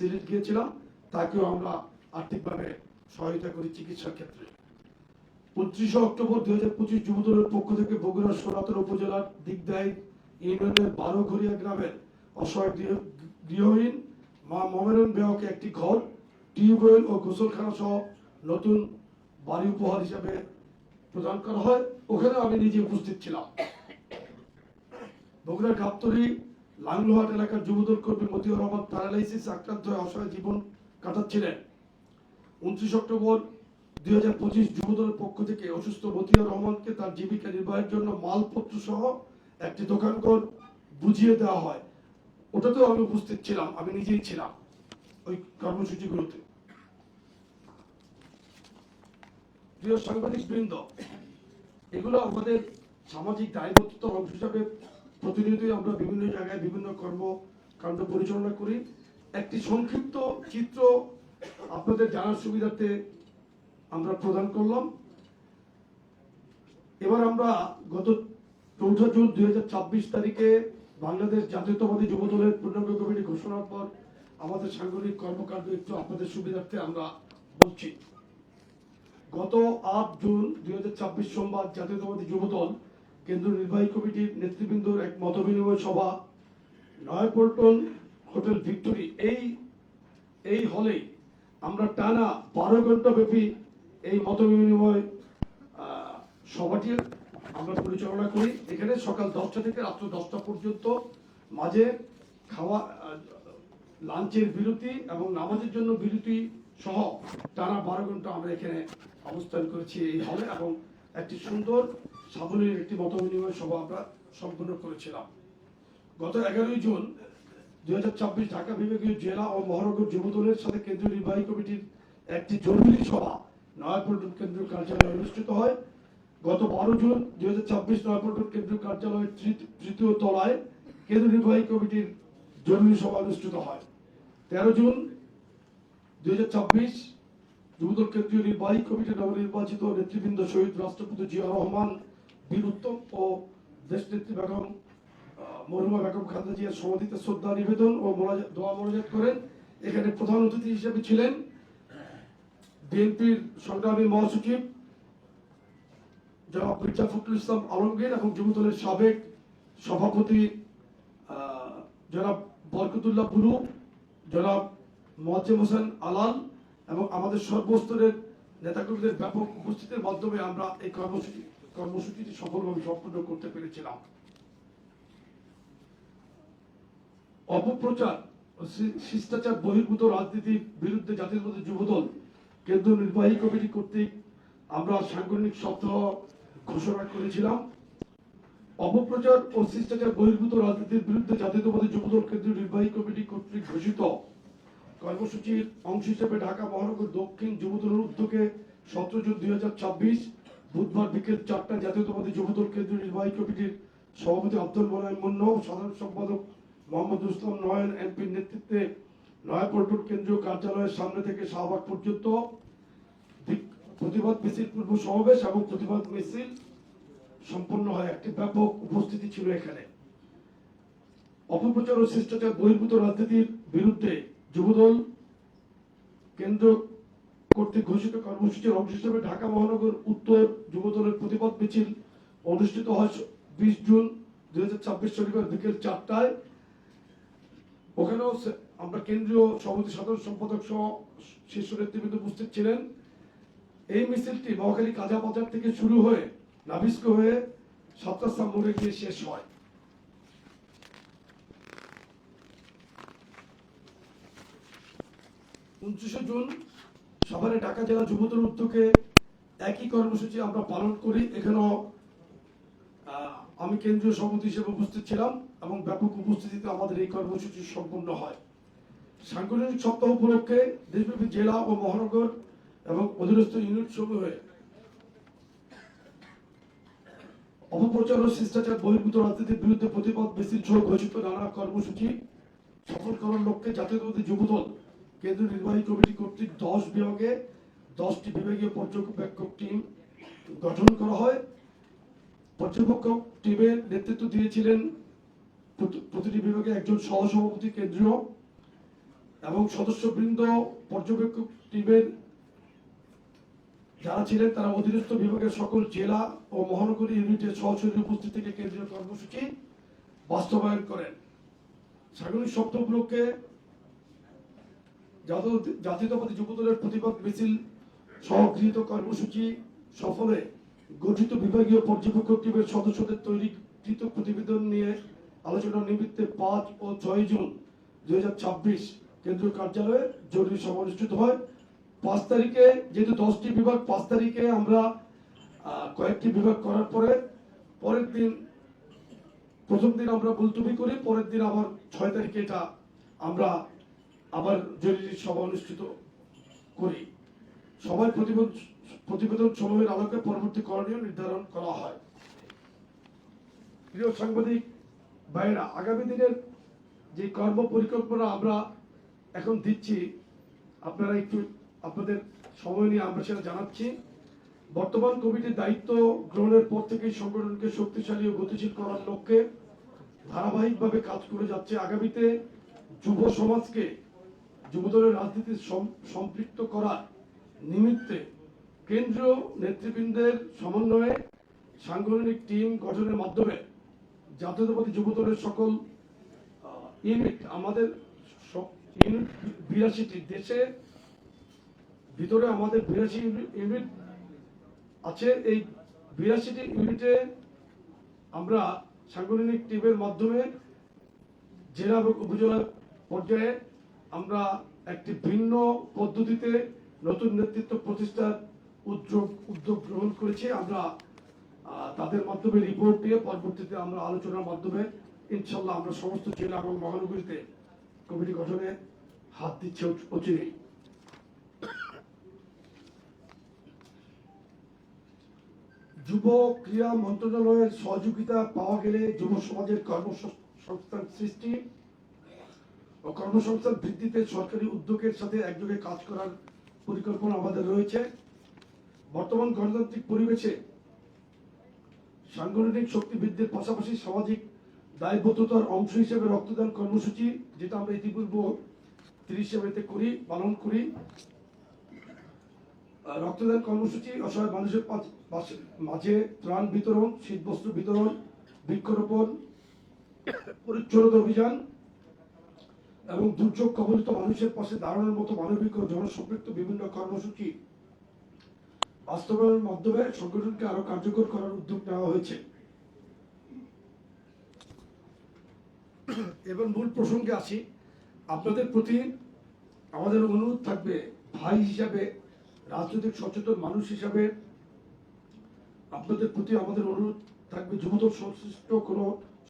সিলেট গিয়েছিলাম, তাকেও আমরা আর্থিকভাবে সহায়তা করি চিকিৎসার ক্ষেত্রে। 29 অক্টোবর 2025 যুবদলের পক্ষ থেকে বগুড়া সোনাতলা উপজেলার দিকদাই ইউনিয়নের 12 ঘরিয়া গ্রামের অসহায় গৃহহীন মা মমেরুন বেওয়াকে একটি ঘর, টিউবওয়েল ও গোসলখানা সহ নতুন বাড়ি উপহার হিসাবে প্রদান করা হয়। ওখানে আমি নিজে উপস্থিত ছিলাম। বগুড়ার গাবতলী লাংলোহাট এলাকার যুবদল কর্মী মতিউর রহমান প্যারালাইসিস আক্রান্ত হয়ে অসহায় জীবন কাটাচ্ছিলেন। 29 অক্টোবর 2025 যুবদলের পক্ষ থেকে অসুস্থ মতিউর রহমানকে তার জীবিকা নির্বাহের জন্য মালপত্র সহ একটি দোকানঘর বুঝিয়ে দেওয়া হয়। ওটাতেও আমি উপস্থিত ছিলাম, আমি নিজেই ছিলাম ওই কর্মসূচিগুলোতে। প্রিয় সাংবাদিক বৃন্দ, এগুলো আমাদের সামাজিক দায়বদ্ধতার অংশ হিসাবে প্রতিনিয়তই আমরা বিভিন্ন জায়গায় বিভিন্ন কর্মকাণ্ড পরিচালনা করি। একটি সংক্ষিপ্ত চিত্র আপনাদের জানার সুবিধার্থে আমরা প্রদান করলাম। এবার আমরা গত 4 জুন 2026 তারিখে বাংলাদেশ জাতীয়তাবাদী যুবদলের পূর্ণাঙ্গ কমিটি ঘোষণার পর আমাদের সাংগঠনিক কর্মকাণ্ড একটু আপনাদের সুবিধার্থে আমরা বলছি। গত 8 জুন 2026 সোমবার জাতীয়তাবাদী যুবদল কেন্দ্রীয় নির্বাহী কমিটির নেতৃবৃন্দর এক মতবিনিময় সভা নয়াপল্টন হোটেল ভিক্টোরি এই হলেই আমরা টানা 12 ঘন্টা ব্যাপী এই মতবিনিময় সভাটি আমরা পরিচালনা করি। এখানে সকাল 10টা থেকে রাত্র 10টা পর্যন্ত, মাঝে খাওয়া লাঞ্চের বিরতি এবং নামাজের জন্য বিরতি সহ টানা 12 ঘন্টা আমরা এখানে অবস্থান করেছি এই হলে, এবং একটি সুন্দর সাবলীল একটি মতবিনিময় সভা আমরা সম্পন্ন করেছিলাম। গত 11 জুন 2026 ঢাকা বিভাগীয় জেলা ও মহানগর যুবদলের সাথে কেন্দ্রীয় নির্বাহী কমিটির একটি জরুরি সভা নয়াপল্টন কেন্দ্রীয় কার্যালয়ে অনুষ্ঠিত হয়। গত 12 জুন 2026 নয়াপল্টন কেন্দ্রীয় কার্যালয়ের 3য় তলায় কেন্দ্রীয় নির্বাহী কমিটির জরুরি সভা অনুষ্ঠিত হয়। 13 জুন 2026 যুবদল কেন্দ্রীয় নির্বাহী কমিটির নবনির্বাচিত নেতৃবৃন্দ শহীদ রাষ্ট্রপতি জিয়াউর রহমান, বীর উত্তম ও দেশনেত্রী বেগম মরহুমা বেগম খালেদা জিয়ার সমাধিতে শ্রদ্ধা নিবেদন ও দোয়া মোনাজাত করেন। এখানে প্রধান অতিথি হিসেবে ছিলেন বিএনপির সংগ্রামী মহাসচিব জনাব মির্জা ফখরুল ইসলাম আলমগীর এবং যুবদলের সাবেক সভাপতি জনাব বরকতুল্লাহ বুলু, জনাব মোয়াজ্জেম হোসেন আলাল এবং আমাদের সর্বস্তরের নেতাকর্মীদের ব্যাপক উপস্থিতির মাধ্যমে আমরা এই কর্মসূচিটি সফলভাবে সম্পন্ন করতে পেরেছিলাম। অপপ্রচার ও শিষ্টাচার বহির্ভূত রাজনীতির বিরুদ্ধে জাতীয়তাবাদী যুবদল কেন্দ্রীয় নির্বাহী কমিটি কর্তৃক আমরা সাংগঠনিক সপ্তাহ ঘোষণা করেছিলাম। অপপ্রচার ও শিষ্টাচার বহির্ভূত রাজনীতির বিরুদ্ধে জাতীয়তাবাদী যুবদল কেন্দ্রীয় নির্বাহী কমিটি কর্তৃক ঘোষিত কর্মসূচির অংশ হিসেবে ঢাকা মহানগর দক্ষিণ যুবদলের উদ্যোগে 17 জুন 2026 বুধবার বিকেল 4টায় জাতীয়তাবাদী যুবদল কেন্দ্রীয় নির্বাহী কমিটির সভাপতি আব্দুল মোনায়েম মুন্না, সাধারণ সম্পাদক মোহাম্মদ ইসলাম নয়ন এমপির নেতৃত্বে নয়াপল্টন কেন্দ্রীয় কার্যালয়ের সামনে থেকে শাহবাগ পর্যন্ত প্রতিবাদ মিছিল পূর্ব সমাবেশ এবং প্রতিবাদ মিছিল সম্পন্ন হয়। একটি ব্যাপক উপস্থিতি ছিল এখানে। অপপ্রচার ও শিষ্টাচার বহির্ভূত রাজনীতির বিরুদ্ধে যুবদল কেন্দ্র কর্তৃক ঘোষিত কর্মসূচির অংশ হিসেবে ঢাকা মহানগর উত্তর যুবদলের প্রতিবাদ মিছিল অনুষ্ঠিত হয় 20 জুন 2026 শনিবার বিকেল 4টায়। ওখানেও আমরা কেন্দ্রীয় সভাপতি, সাধারণ সম্পাদক সহ শীর্ষ নেতৃবৃন্দ উপস্থিত ছিলেন। এই মিছিলটি মহাখালী কাজা বাজার থেকে শুরু হয়ে নাভিস্ক হয়ে 7 রাস্তা মোড়ে গিয়ে শেষ হয়। 29 জুন সাভারে ঢাকা জেলা যুবদল উদ্যোগে একই কর্মসূচি আমরা পালন করি। এখানেও আমি কেন্দ্রীয় সভাপতি হিসেবে উপস্থিত ছিলাম এবং ব্যাপক উপস্থিতিতে আমাদের এই কর্মসূচি সম্পন্ন হয়। সাংগঠনিক সপ্তাহ উপলক্ষে দেশব্যাপী জেলা ও মহানগর এবং অধীনস্থ ইউনিট সমূহে অপপ্রচার ও শিষ্টাচার বহির্ভূত রাজনীতির বিরুদ্ধে প্রতিবাদ মিছিল সহ ঘোষিত নানা কর্মসূচি সফল করার লক্ষ্যে জাতীয়তাবাদী যুবদল কেন্দ্রীয় নির্বাহী কমিটি কর্তৃক 10 বিভাগে 10টি বিভাগীয় পর্যবেক্ষক টিম গঠন করা হয়। পর্যবেক্ষক টিমের নেতৃত্ব দিয়েছিলেন প্রতিটি বিভাগে একজন সহসভাপতি কেন্দ্রীয় এবং সদস্যবৃন্দ পর্যবেক্ষক টিমের যারা ছিলেন তারা অধীনস্থ বিভাগের সকল জেলা ও মহানগরী ইউনিটের সরাসরি উপস্থিত থেকে কেন্দ্রীয় কর্মসূচি বাস্তবায়ন করেন। সাংগঠনিক সপ্তাহ উপলক্ষে জাতীয়তাবাদী যুবদলের প্রতিবাদ মিছিল সহ গৃহীত কর্মসূচি সফলে গঠিত বিভাগীয় পর্যবেক্ষক টিমের সদস্যদের তৈরিকৃত প্রতিবেদন নিয়ে আলোচনার নিমিত্তে 5 ও 6 জুন 2026 কেন্দ্রীয় কার্যালয়ে জরুরি সভা অনুষ্ঠিত হয়। 5 তারিখে যেহেতু 10টি বিভাগ, 5 তারিখে আমরা কয়েকটি বিভাগ করার পরে পরের দিন প্রথম দিন আমরা মুলতবি করি, পরের দিন আবার 6 তারিখে এটা আমরা আবার জরুরি সভা অনুষ্ঠিত করি। সবাই প্রতিবেদন সমূহের আলোকে পরবর্তী করণীয় নির্ধারণ করা হয়। প্রিয় সাংবাদিক ভাইরা, আগামী দিনের যে কর্ম পরিকল্পনা আমরা এখন দিচ্ছি, আপনারা একটু আপনাদের সময় নিয়ে আমরা সেটা জানাচ্ছি। বর্তমান কমিটির দায়িত্ব গ্রহণের পর থেকেই সংগঠনকে শক্তিশালী ও গতিশীল করার লক্ষ্যে ধারাবাহিকভাবে কাজ করে যাচ্ছে। আগামীতে যুব সমাজকে যুবদলের রাজনীতি সম্পৃক্ত করার নিমিত্তে কেন্দ্রীয় নেতৃবৃন্দের সমন্বয়ে সাংগঠনিক টিম গঠনের মাধ্যমে জাতীয়তাবাদী যুবদলের সকল ইউনিট, আমাদের ইউনিট 82টি, দেশে ভিতরে আমাদের 82 ইউনিট আছে। এই 82টি ইউনিটে আমরা সাংগঠনিক টিমের মাধ্যমে জেলা এবং উপজেলা পর্যায়ে আমরা একটি ভিন্ন পদ্ধতিতে নতুন নেতৃত্ব প্রতিষ্ঠার উদ্যোগ গ্রহণ করেছি। আমরা তাদের মাধ্যমে রিপোর্ট দিয়ে পরবর্তীতে আমরা আলোচনার মাধ্যমে ইনশাল্লাহ আমরা সমস্ত জেলা এবং মহানগরীতে কমিটি গঠনে হাত দিচ্ছে অচিরেই। যুব ক্রীড়া মন্ত্রণালয়ের সহযোগিতা পাওয়া গেলে যুব সমাজের কর্মসংস্থান সৃষ্টি ও কর্মসংস্থান বৃদ্ধিতে সরকারি উদ্যোগের সাথে একযোগে কাজ করার পরিকল্পনা আমাদের রয়েছে। বর্তমান গণতান্ত্রিক পরিবেশে সাংগঠনিক শক্তি বৃদ্ধির পাশাপাশি সামাজিক দায়বদ্ধতার অংশ হিসেবে রক্তদান কর্মসূচি, যেটা আমরা ইতিপূর্বে 30 এপ্রিল পালন করি, রক্তদান কর্মসূচি অসহায় মানুষের মাঝে ত্রাণ বিতরণ, শীতবস্ত্র বিতরণ, বৃক্ষরোপণ, পরিচ্ছন্নতা অভিযান এবং দুর্যোগ কবলিত মানুষের পাশে দাঁড়ানোর মতো মানবিক ও জনসম্পৃক্ত বিভিন্ন কর্মসূচি বাস্তবায়নের মাধ্যমে সংগঠনকে আরো কার্যকর করার উদ্যোগ নেওয়া হয়েছে। এবার মূল প্রসঙ্গে আসি। আপনাদের প্রতি আমাদের অনুরোধ থাকবে, ভাই হিসাবে, রাজনৈতিক সচেতন মানুষ হিসাবে আপনাদের প্রতি আমাদের অনুরোধ থাকবে, যুবদল সংশ্লিষ্ট কোনো